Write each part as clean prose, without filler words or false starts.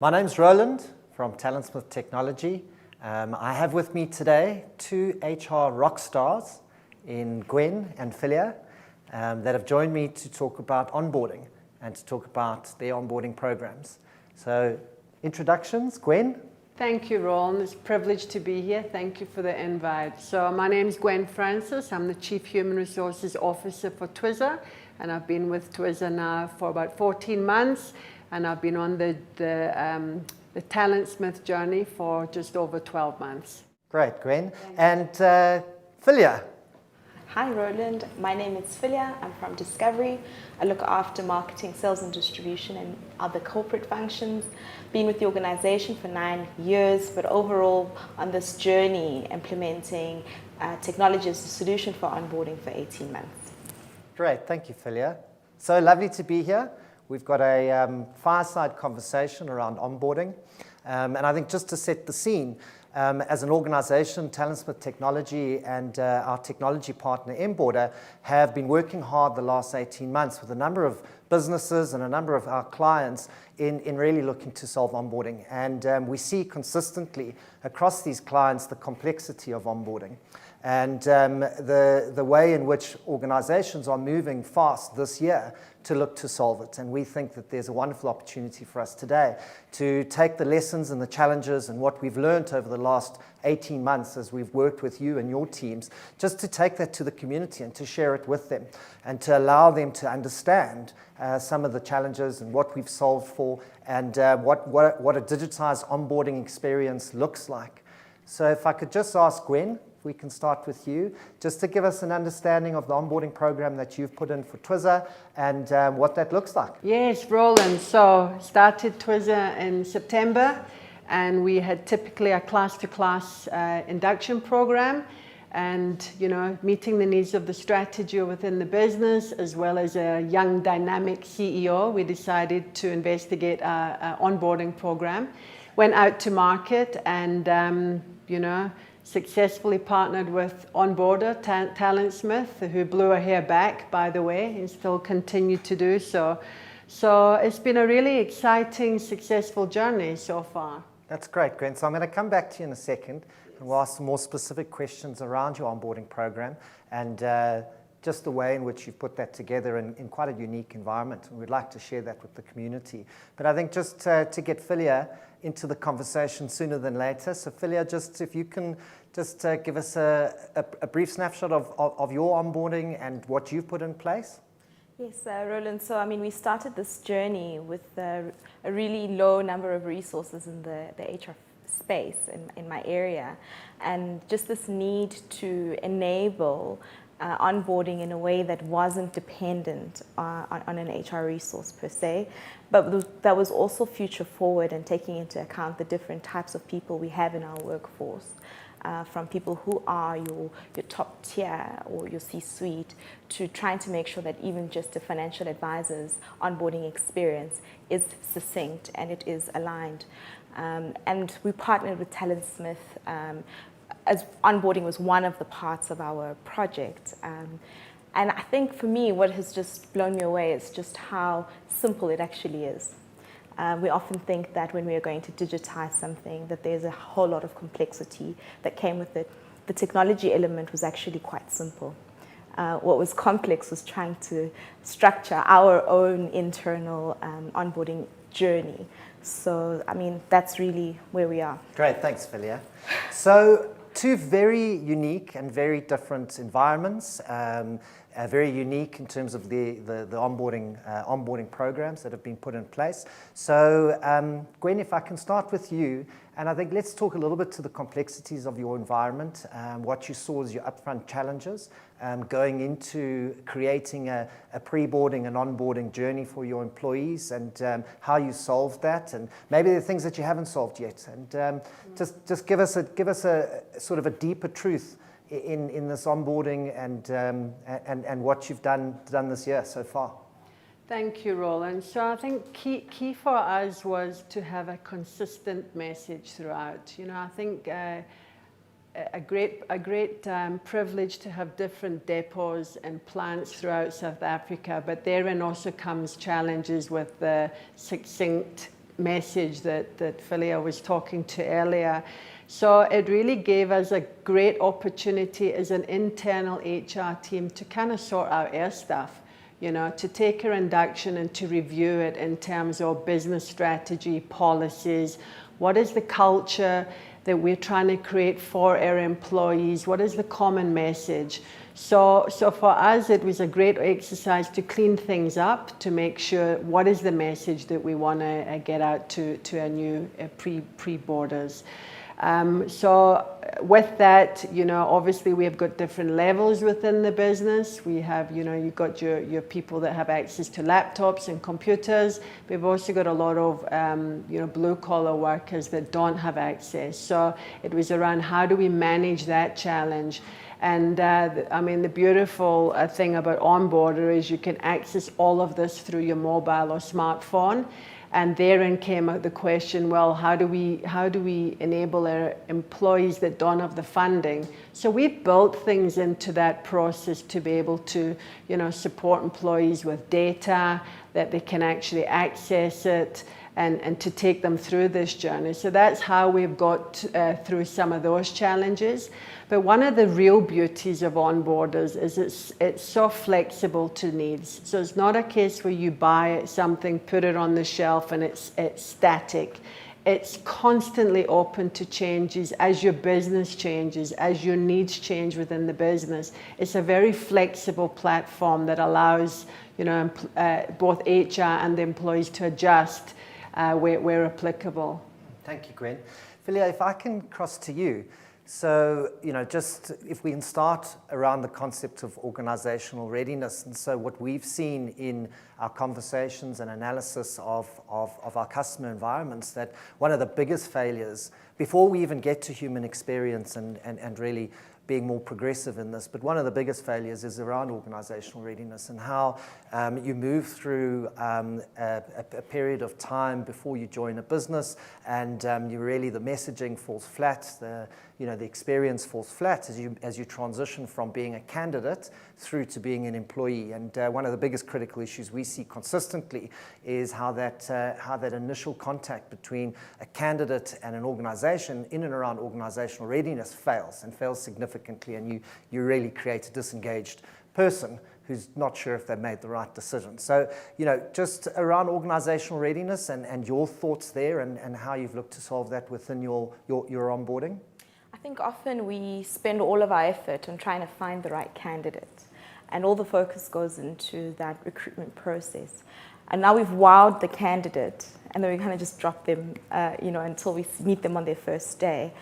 My name's Roland from TalentSmith Technology. I have with me today two HR rock stars in Gwen and Philia that have joined me to talk about onboarding and to talk about their onboarding programs. So, introductions, Gwen. Thank you, Roland. It's a privilege to be here. Thank you for the invite. So my name is Gwen Francis. I'm the Chief Human Resources Officer for Twizzler, and I've been with Twizzler now for about 14 months, and I've been on the TalentSmith journey for just over 12 months. Great, Gwen. And Philia. Hi, Roland. My name is Philia. I'm from Discovery. I look after marketing, sales and distribution and other corporate functions. Been with the organization for 9 years, but overall on this journey implementing technology as a solution for onboarding for 18 months. Great, thank you, Philia. So lovely to be here. We've got a fireside conversation around onboarding. And I think just to set the scene, as an organization, TalentSmith Technology and our technology partner, onboarding, have been working hard the last 18 months with a number of businesses and a number of our clients in really looking to solve onboarding. And we see consistently across these clients the complexity of onboarding. And the way in which organizations are moving fast this year to look to solve it. And we think that there's a wonderful opportunity for us today to take the lessons and the challenges and what we've learned over the last 18 months as we've worked with you and your teams, just to take that to the community and to share it with them and to allow them to understand some of the challenges and what we've solved for and what a digitized onboarding experience looks like. So if I could just ask Gwen, if we can start with you, just to give us an understanding of the onboarding program that you've put in for Twizzler and what that looks like. Yes, Roland. So started Twizzler in September, and we had typically a class-to-class induction program, and meeting the needs of the strategy within the business as well as a young dynamic CEO, we decided to investigate a onboarding program. Went out to market and successfully partnered with onboarder TalentSmith, who blew her hair back, by the way, and still continue to do so. So it's been a really exciting, successful journey so far. That's great, Gwen. So I'm going to come back to you in a second and we'll ask some more specific questions around your onboarding program and just the way in which you've put that together in quite a unique environment. And we'd like to share that with the community. But I think just to get Philia into the conversation sooner than later. So Philia, just if you can just give us a brief snapshot of your onboarding and what you've put in place. Yes, Roland. So, we started this journey with a really low number of resources in the HR space in my area, and just this need to enable onboarding in a way that wasn't dependent on an HR resource per se, but that was also future forward and taking into account the different types of people we have in our workforce. From people who are your top tier or your C-suite to trying to make sure that even just a financial advisor's onboarding experience is succinct and it is aligned. And we partnered with TalentSmith as onboarding was one of the parts of our project. And I think for me, what has just blown me away is just how simple it actually is. We often think that when we are going to digitize something, that there's a whole lot of complexity that came with it. The technology element was actually quite simple. What was complex was trying to structure our own internal onboarding journey. So, that's really where we are. Great, thanks, Philia. So, two very unique and very different environments. Very unique in terms of the onboarding programs that have been put in place. So, Gwen, if I can start with you, and I think let's talk a little bit to the complexities of your environment, what you saw as your upfront challenges, going into creating a pre-boarding and onboarding journey for your employees, and how you solved that, and maybe the things that you haven't solved yet, and just give us a sort of a deeper truth in this onboarding and what you've done this year so far. Thank you, Roland. So I think key for us was to have a consistent message throughout. I think a great privilege to have different depots and plants throughout South Africa, but therein also comes challenges with the succinct message that Philia was talking to earlier. So it really gave us a great opportunity as an internal HR team to kind of sort out our stuff, you know, to take our induction and to review it in terms of business strategy, policies, what is the culture that we're trying to create for our employees, what is the common message. So for us, it was a great exercise to clean things up, to make sure what is the message that we want to get out to our new pre-boarders. So with that, you know, obviously we have got different levels within the business. We have, you know, you've got your people that have access to laptops and computers. We've also got a lot of, you know, blue collar workers that don't have access. So it was around how do we manage that challenge. And I mean, the beautiful thing about Onboarder is you can access all of this through your mobile or smartphone. And therein came out the question, well, how do we enable our employees that don't have the funding? So we built things into that process to be able to, you know, support employees with data, that they can actually access it, and to take them through this journey. So that's how we've got through some of those challenges. But one of the real beauties of Onboarders is it's so flexible to needs. So it's not a case where you buy something, put it on the shelf, and it's static. It's constantly open to changes as your business changes, as your needs change within the business. It's a very flexible platform that allows, you know, both HR and the employees to adjust where applicable. Thank you, Gwen. Philia, if I can cross to you. So, you know, just if we can start around the concept of organizational readiness. And so what we've seen in our conversations and analysis of our customer environments, that one of the biggest failures, before we even get to human experience and really being more progressive in this, but one of the biggest failures is around organizational readiness and how you move through a period of time before you join a business, and you really, the messaging falls flat, the experience falls flat as you transition from being a candidate through to being an employee. And one of the biggest critical issues we see consistently is how that initial contact between a candidate and an organization in and around organizational readiness fails significantly, and you really create a disengaged person who's not sure if they've made the right decision. So, you know, just around organizational readiness and your thoughts there and how you've looked to solve that within your onboarding. I think often we spend all of our effort on trying to find the right candidate, and all the focus goes into that recruitment process. And now we've wowed the candidate, and then we kind of just drop them, until we meet them on their first day.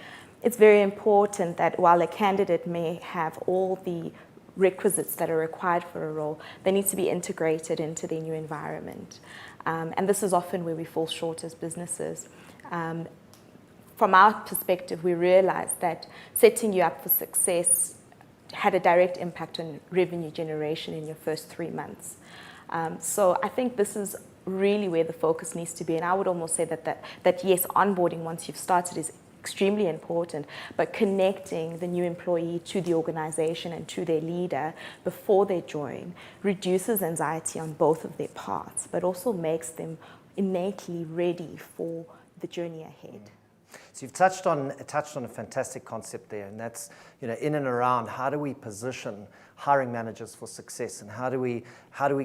It's very important that while a candidate may have all the requisites that are required for a role, they need to be integrated into their new environment. And this is often where we fall short as businesses. From our perspective, we realized that setting you up for success had a direct impact on revenue generation in your first 3 months. So I think this is really where the focus needs to be. And I would almost say that yes, onboarding once you've started is extremely important, but connecting the new employee to the organization and to their leader before they join reduces anxiety on both of their parts, but also makes them innately ready for the journey ahead. So you've touched on a fantastic concept there, and that's, you know, in and around how do we position hiring managers for success, and how do we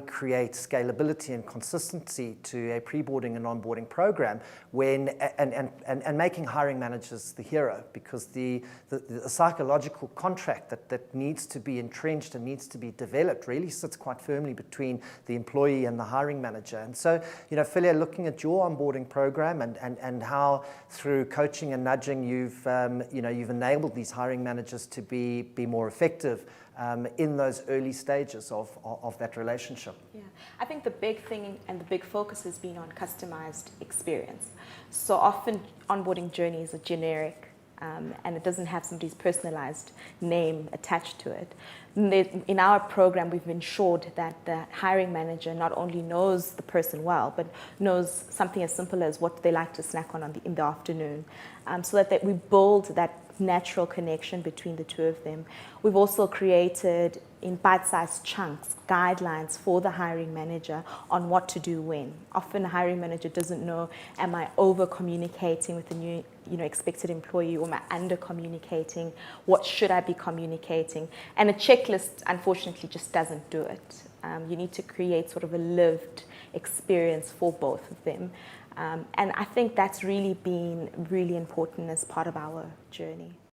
create scalability and consistency to a pre-boarding and onboarding program when and making hiring managers the hero, because the psychological contract that needs to be entrenched and needs to be developed really sits quite firmly between the employee and the hiring manager. And so, you know, Philia, looking at your onboarding program and how through coaching and nudging you've enabled these hiring managers to be more effective in those early stages of that relationship. Yeah, I think the big thing and the big focus has been on customized experience. So often onboarding journeys are generic and it doesn't have somebody's personalized name attached to it. In our program, we've ensured that the hiring manager not only knows the person well, but knows something as simple as what they like to snack on in the afternoon, so that we build that natural connection between the two of them. We've also created in bite-sized chunks, guidelines for the hiring manager on what to do when. Often a hiring manager doesn't know, am I over-communicating with the new expected employee, or am I under-communicating? What should I be communicating? And a checklist, unfortunately, just doesn't do it. You need to create sort of a lived experience for both of them. And I think that's really been really important as part of our journey.